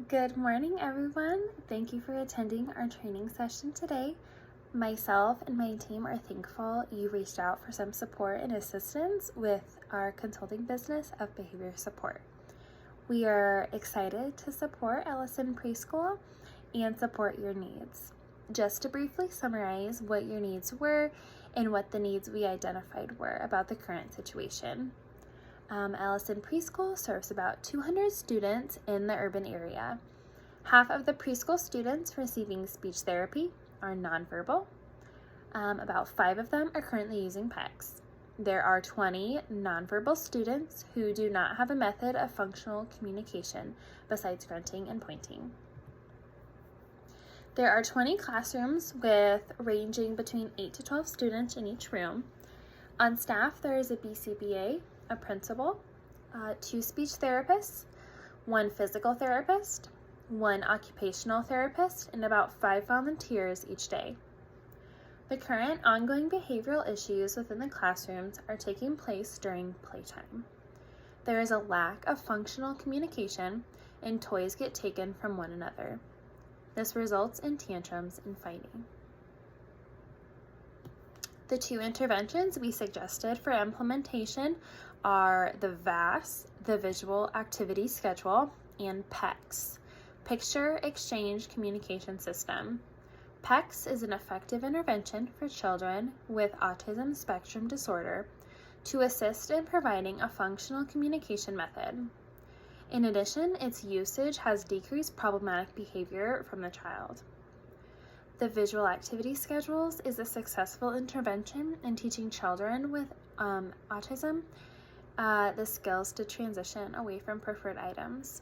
Good morning, everyone. Thank you for attending our training session today. Myself and my team are thankful you reached out for some support and assistance with our consulting business of behavior support. We are excited to support Ellison Preschool and support your needs. Just to briefly summarize what your needs were and what the needs we identified were about the current situation. Ellison Preschool serves about 200 students in the urban area. Half of the preschool students receiving speech therapy are nonverbal. About 5 of them are currently using PECs. There are 20 nonverbal students who do not have a method of functional communication besides grunting and pointing. There are 20 classrooms with ranging between 8 to 12 students in each room. On staff, there is a BCBA, a principal, 2 speech therapists, 1 physical therapist, 1 occupational therapist, and about 5 volunteers each day. The current ongoing behavioral issues within the classrooms are taking place during playtime. There is a lack of functional communication, and toys get taken from one another. This results in tantrums and fighting. The 2 interventions we suggested for implementation are the VAS, the Visual Activity Schedule, and PECS, Picture Exchange Communication System. PECS is an effective intervention for children with autism spectrum disorder to assist in providing a functional communication method. In addition, its usage has decreased problematic behavior from the child. The Visual Activity Schedules is a successful intervention in teaching children with autism the skills to transition away from preferred items.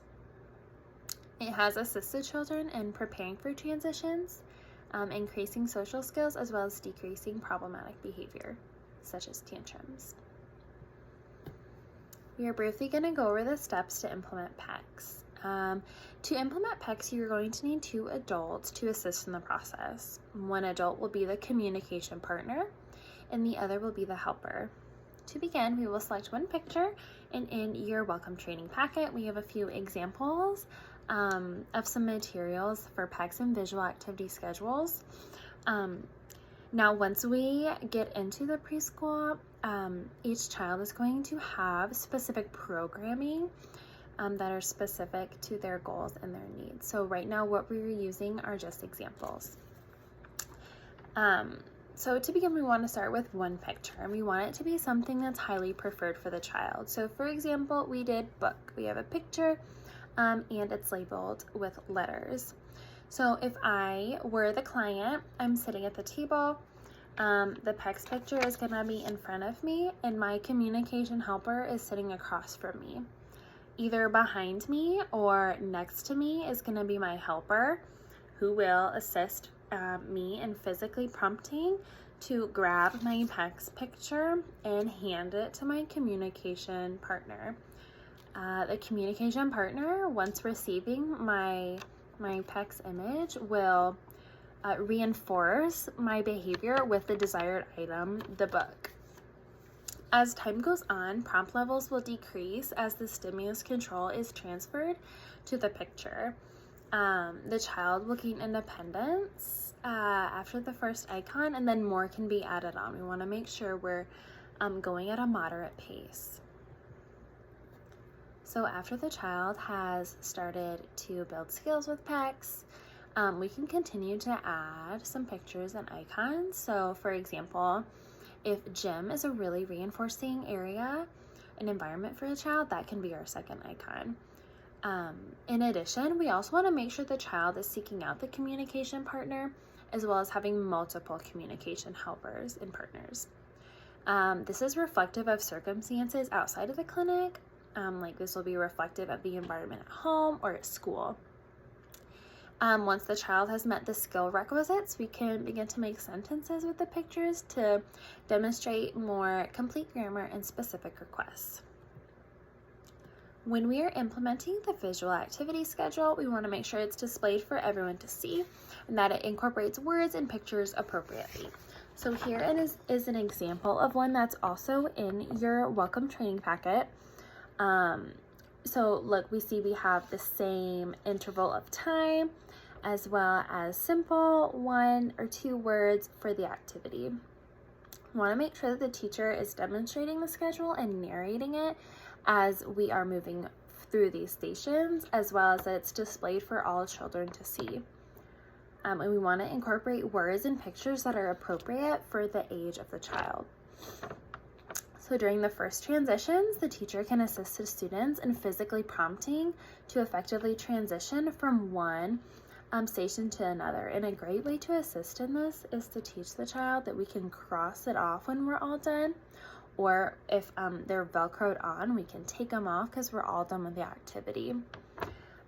It has assisted children in preparing for transitions, increasing social skills, as well as decreasing problematic behavior, such as tantrums. We are briefly going to go over the steps to implement PECs. To implement PECs, you're going to need 2 adults to assist in the process. 1 adult will be the communication partner, and the other will be the helper. To begin, we will select 1 picture, and in your welcome training packet, we have a few examples of some materials for PECs and visual activity schedules. Now, once we get into the preschool, each child is going to have specific programming that are specific to their goals and their needs. So right now, what we're using are just examples. So to begin, we want to start with 1 picture, and we want it to be something that's highly preferred for the child. So for example, we did book. We have a picture, and it's labeled with letters. So if I were the client, I'm sitting at the table, the PECS picture is going to be in front of me, and my communication helper is sitting across from me. Either behind me or next to me is going to be my helper, who will assist me in physically prompting to grab my PECS picture and hand it to my communication partner. The communication partner, once receiving my PECS image, will reinforce my behavior with the desired item, the book. As time goes on, prompt levels will decrease as the stimulus control is transferred to the picture. The child will gain independence after the first icon, and then more can be added on. We want to make sure we're going at a moderate pace. So after the child has started to build skills with PECs, we can continue to add some pictures and icons. So for example, if gym is a really reinforcing area, an environment for a child, that can be our second icon. In addition, we also want to make sure the child is seeking out the communication partner, as well as having multiple communication helpers and partners. This is reflective of circumstances outside of the clinic, like this will be reflective of the environment at home or at school. Once the child has met the skill requisites, we can begin to make sentences with the pictures to demonstrate more complete grammar and specific requests. When we are implementing the visual activity schedule, we want to make sure it's displayed for everyone to see and that it incorporates words and pictures appropriately. So here is an example of one that's also in your welcome training packet. So look, we see we have the same interval of time as well as simple 1 or 2 words for the activity. We want to make sure that the teacher is demonstrating the schedule and narrating it as we are moving through these stations, as well as that it's displayed for all children to see. And we want to incorporate words and pictures that are appropriate for the age of the child. So during the first transitions, the teacher can assist the students in physically prompting to effectively transition from one station to another. And a great way to assist in this is to teach the child that we can cross it off when we're all done, or if they're Velcroed on, we can take them off because we're all done with the activity.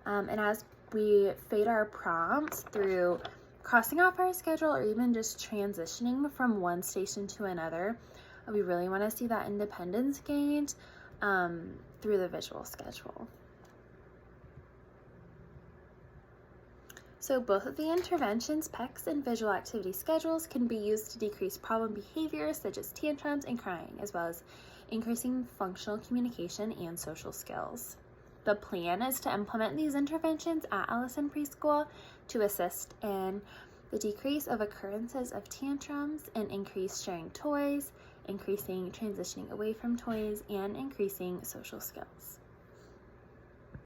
And as we fade our prompts through crossing off our schedule or even just transitioning from one station to another, we really want to see that independence gained through the visual schedule. So both of the interventions, PECs and visual activity schedules, can be used to decrease problem behaviors such as tantrums and crying, as well as increasing functional communication and social skills. The plan is to implement these interventions at Ellison Preschool to assist in the decrease of occurrences of tantrums and increase sharing toys, increasing transitioning away from toys, and increasing social skills.